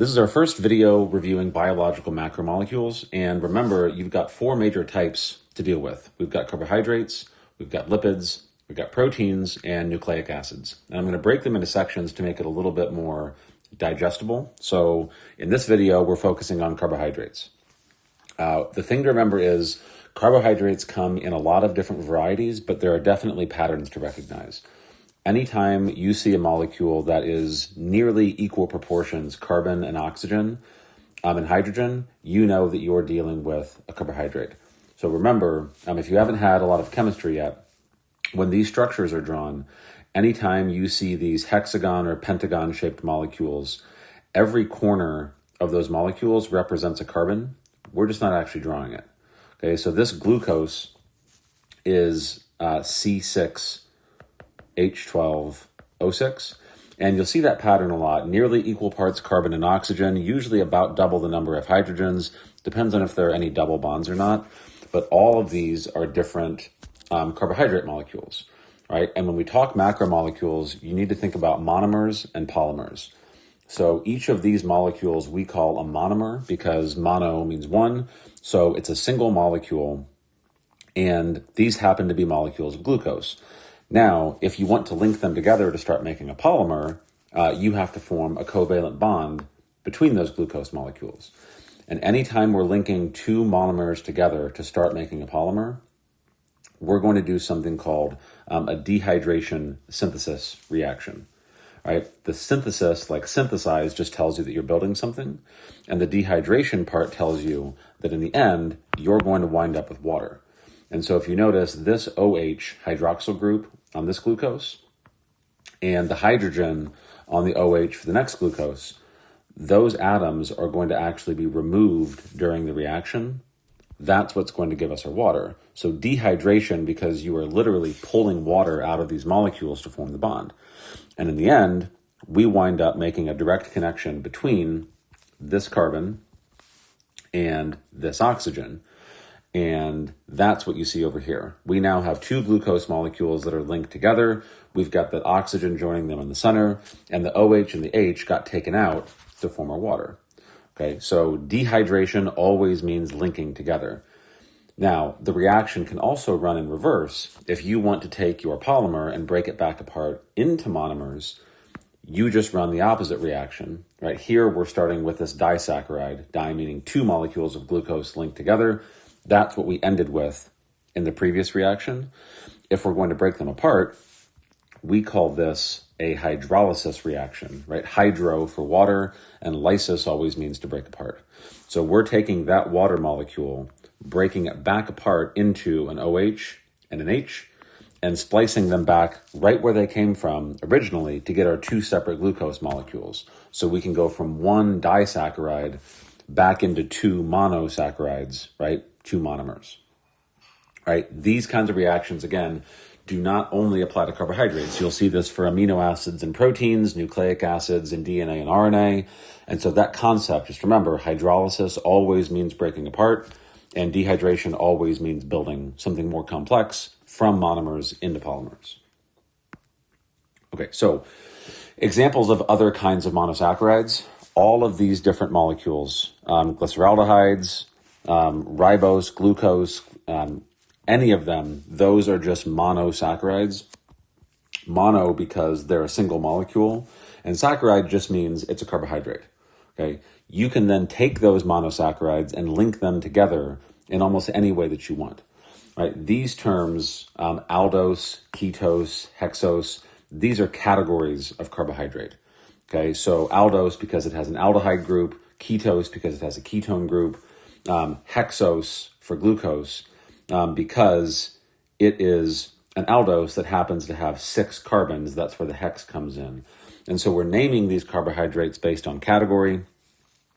This is our first video reviewing biological macromolecules, and remember, you've got four major types to deal with. We've got carbohydrates, we've got lipids, we've got proteins, and nucleic acids. And I'm going to break them into sections to make it a little bit more digestible. So in this video, we're focusing on carbohydrates. The thing to remember is carbohydrates come in a lot of different varieties, but there are definitely patterns to recognize. Anytime you see a molecule that is nearly equal proportions carbon and oxygen and hydrogen, you know that you're dealing with a carbohydrate. So remember, if you haven't had a lot of chemistry yet, when these structures are drawn, anytime you see these hexagon or pentagon shaped molecules, every corner of those molecules represents a carbon. We're just not actually drawing it. Okay, so this glucose is C6H12O6, and you'll see that pattern a lot. Nearly equal parts carbon and oxygen, usually about double the number of hydrogens. Depends on if there are any double bonds or not. But all of these are different carbohydrate molecules, right? And when we talk macromolecules, you need to think about monomers and polymers. So each of these molecules we call a monomer because mono means one. So it's a single molecule, and these happen to be molecules of glucose. Now, if you want to link them together to start making a polymer, you have to form a covalent bond between those glucose molecules. And anytime we're linking two monomers together to start making a polymer, we're going to do something called a dehydration synthesis reaction. Right? The synthesis, like synthesize, just tells you that you're building something. And the dehydration part tells you that in the end, you're going to wind up with water. And so if you notice this OH hydroxyl group on this glucose and the hydrogen on the OH for the next glucose, those atoms are going to actually be removed during the reaction. That's what's going to give us our water. So dehydration, because you are literally pulling water out of these molecules to form the bond. And in the end, we wind up making a direct connection between this carbon and this oxygen. And that's what you see over here. We now have two glucose molecules that are linked together. We've got that oxygen joining them in the center, and the OH and the H got taken out to form our water. Okay, so dehydration always means linking together. Now, the reaction can also run in reverse. If you want to take your polymer and break it back apart into monomers, you just run the opposite reaction. Right here, we're starting with this disaccharide, di meaning two molecules of glucose linked together. That's what we ended with in the previous reaction. If we're going to break them apart, we call this a hydrolysis reaction, right? Hydro for water, and lysis always means to break apart. So we're taking that water molecule, breaking it back apart into an OH and an H, and splicing them back right where they came from originally to get our two separate glucose molecules. So we can go from one disaccharide back into two monosaccharides, right? Two monomers, right? These kinds of reactions, again, do not only apply to carbohydrates. You'll see this for amino acids and proteins, nucleic acids and DNA and RNA. And so that concept, just remember, hydrolysis always means breaking apart, and dehydration always means building something more complex from monomers into polymers. Okay, so examples of other kinds of monosaccharides, all of these different molecules, glyceraldehydes, ribose, glucose, any of them, those are just monosaccharides. Mono because they're a single molecule, and saccharide just means it's a carbohydrate. Okay, you can then take those monosaccharides and link them together in almost any way that you want. Right? These terms, aldose, ketose, hexose, these are categories of carbohydrate. Okay, so aldose because it has an aldehyde group, ketose because it has a ketone group, hexose for glucose, because it is an aldose that happens to have 6 carbons. That's where the hex comes in. And so we're naming these carbohydrates based on category.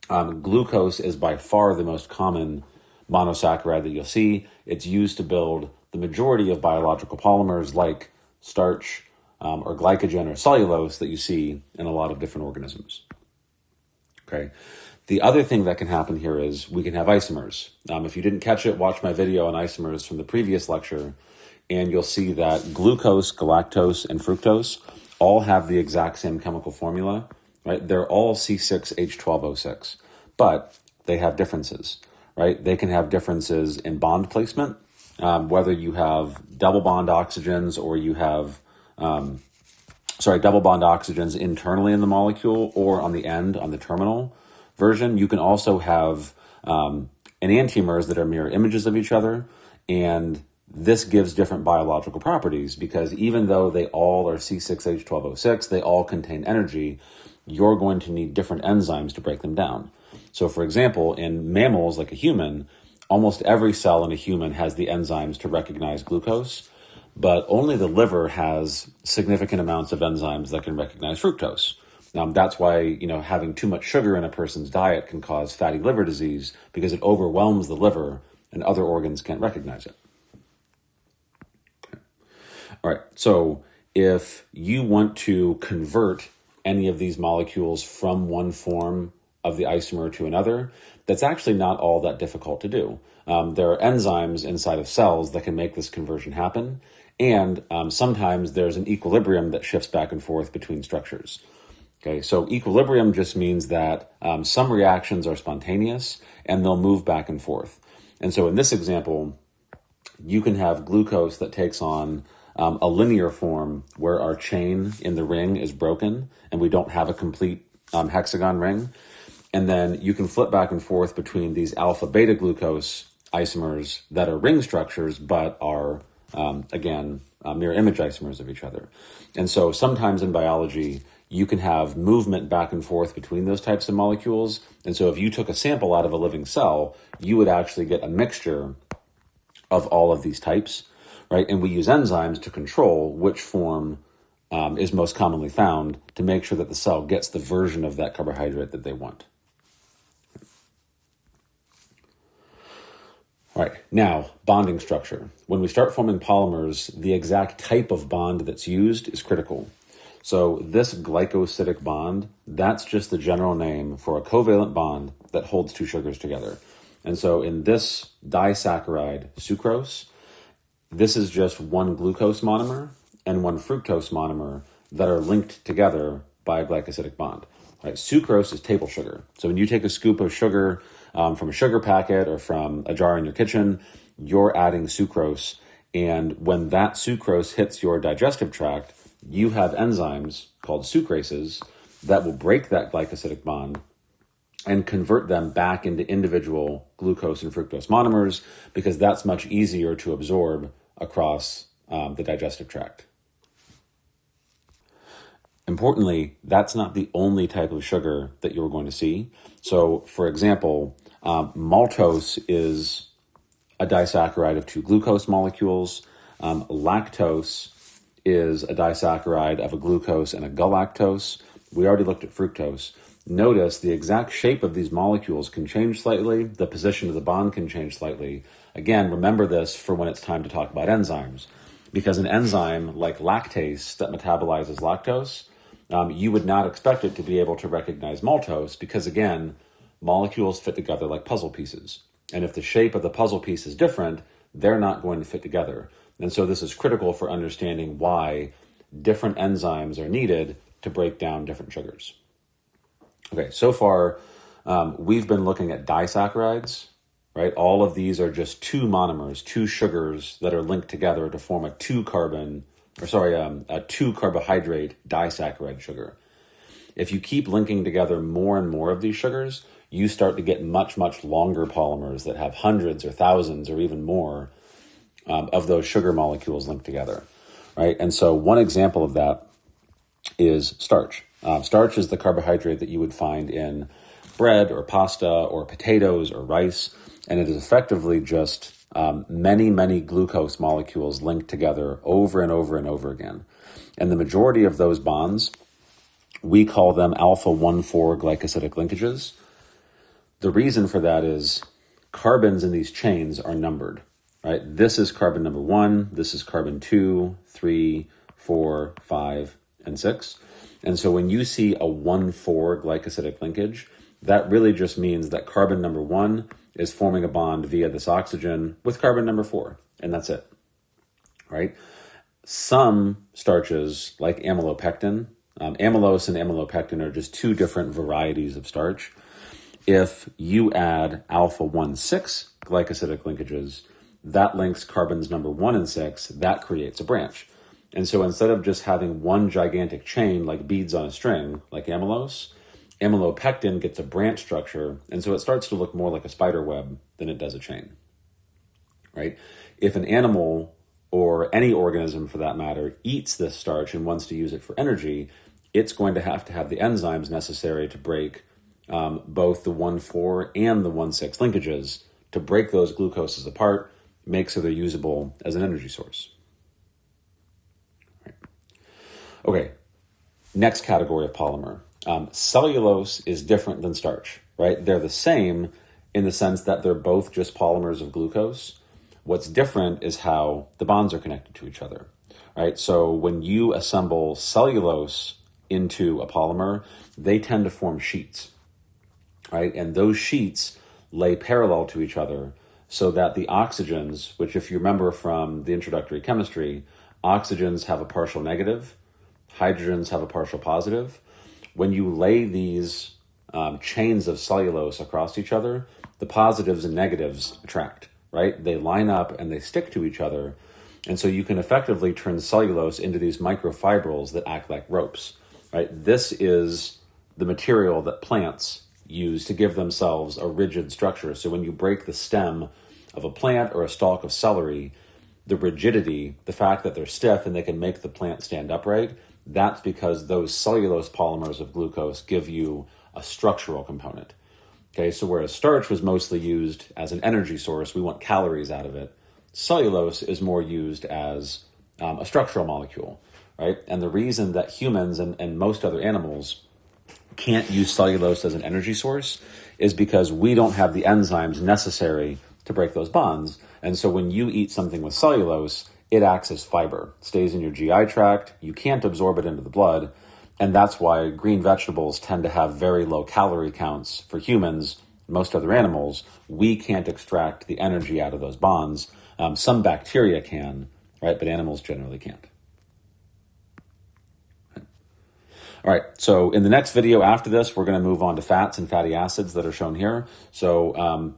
Glucose is by far the most common monosaccharide that you'll see. It's used to build the majority of biological polymers like starch or glycogen or cellulose that you see in a lot of different organisms. Okay. The other thing that can happen here is we can have isomers. If you didn't catch it, watch my video on isomers from the previous lecture, and you'll see that glucose, galactose, and fructose all have the exact same chemical formula. right? They're all C6H12O6, but they have differences, right? They can have differences in bond placement, whether you have double bond oxygens or you have, double bond oxygens internally in the molecule or on the end, on the terminal version. You can also have enantiomers that are mirror images of each other, and this gives different biological properties because even though they all are C6H12O6, they all contain energy, you're going to need different enzymes to break them down. So for example, in mammals like a human, almost every cell in a human has the enzymes to recognize glucose, but only the liver has significant amounts of enzymes that can recognize fructose. That's why, having too much sugar in a person's diet can cause fatty liver disease because it overwhelms the liver and other organs can't recognize it. All right, so if you want to convert any of these molecules from one form of the isomer to another, that's actually not all that difficult to do. There are enzymes inside of cells that can make this conversion happen, and sometimes there's an equilibrium that shifts back and forth between structures. Okay, so equilibrium just means that some reactions are spontaneous and they'll move back and forth. And so in this example, you can have glucose that takes on a linear form where our chain in the ring is broken and we don't have a complete hexagon ring. And then you can flip back and forth between these alpha beta glucose isomers that are ring structures, but are, mirror image isomers of each other. And so sometimes in biology, you can have movement back and forth between those types of molecules. And so if you took a sample out of a living cell, you would actually get a mixture of all of these types, right? And we use enzymes to control which form is most commonly found to make sure that the cell gets the version of that carbohydrate that they want. All right, now bonding structure. When we start forming polymers, the exact type of bond that's used is critical. So this glycosidic bond, that's just the general name for a covalent bond that holds two sugars together. And so in this disaccharide, sucrose, this is just one glucose monomer and one fructose monomer that are linked together by a glycosidic bond. Right? Sucrose is table sugar. So when you take a scoop of sugar from a sugar packet or from a jar in your kitchen, you're adding sucrose. And when that sucrose hits your digestive tract, you have enzymes called sucrases that will break that glycosidic bond and convert them back into individual glucose and fructose monomers because that's much easier to absorb across the digestive tract. Importantly, that's not the only type of sugar that you're going to see. So, for example, maltose is a disaccharide of two glucose molecules. Lactose is a disaccharide of a glucose and a galactose. We already looked at fructose. Notice the exact shape of these molecules can change slightly. The position of the bond can change slightly. Again, remember this for when it's time to talk about enzymes. Because an enzyme like lactase that metabolizes lactose, you would not expect it to be able to recognize maltose because, again, molecules fit together like puzzle pieces. And if the shape of the puzzle piece is different, they're not going to fit together. And so this is critical for understanding why different enzymes are needed to break down different sugars. Okay, so far we've been looking at disaccharides, right? All of these are just two monomers, two sugars that are linked together to form a two carbohydrate disaccharide sugar. If you keep linking together more and more of these sugars, you start to get much, much longer polymers that have hundreds or thousands or even more of those sugar molecules linked together, right? And so one example of that is starch. Starch is the carbohydrate that you would find in bread or pasta or potatoes or rice, and it is effectively just many, many glucose molecules linked together over and over and over again. And the majority of those bonds, we call them alpha-1,4 glycosidic linkages. The reason for that is carbons in these chains are numbered, right? This is carbon number 1, this is carbon 2, 3, 4, 5, and 6. And so when you see a 1,4 glycosidic linkage, that really just means that carbon number 1 is forming a bond via this oxygen with carbon number 4, and that's it, right? Some starches, like amylopectin, Amylose and amylopectin are just two different varieties of starch. If you add alpha-1,6 glycosidic linkages, that links carbons number 1 and 6, that creates a branch. And so instead of just having one gigantic chain like beads on a string, like amylose, amylopectin gets a branch structure, and so it starts to look more like a spider web than it does a chain, right? If an animal, or any organism for that matter, eats this starch and wants to use it for energy, it's going to have the enzymes necessary to break both the 1,4 and the 1,6 linkages to break those glucoses apart, make so they're usable as an energy source. Right. Okay, next category of polymer. Cellulose is different than starch, right? They're the same in the sense that they're both just polymers of glucose. What's different is how the bonds are connected to each other, right? So when you assemble cellulose into a polymer, they tend to form sheets, right? And those sheets lay parallel to each other so that the oxygens, which if you remember from the introductory chemistry, oxygens have a partial negative, hydrogens have a partial positive. When you lay these chains of cellulose across each other, the positives and negatives attract, right? They line up and they stick to each other. And so you can effectively turn cellulose into these microfibrils that act like ropes, right? This is the material that plants use to give themselves a rigid structure. So when you break the stem of a plant or a stalk of celery, the rigidity, the fact that they're stiff and they can make the plant stand upright, that's because those cellulose polymers of glucose give you a structural component. Okay, so whereas starch was mostly used as an energy source, we want calories out of it, cellulose is more used as a structural molecule, right? And the reason that humans and most other animals can't use cellulose as an energy source is because we don't have the enzymes necessary to break those bonds. And so when you eat something with cellulose, it acts as fiber, stays in your GI tract, you can't absorb it into the blood, and that's why green vegetables tend to have very low calorie counts for humans, most other animals. We can't extract the energy out of those bonds. Some bacteria can, right, but animals generally can't. All right, so in the next video after this, we're going to move on to fats and fatty acids that are shown here. So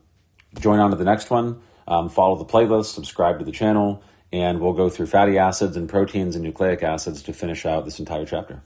join on to the next one, follow the playlist, subscribe to the channel, and we'll go through fatty acids and proteins and nucleic acids to finish out this entire chapter.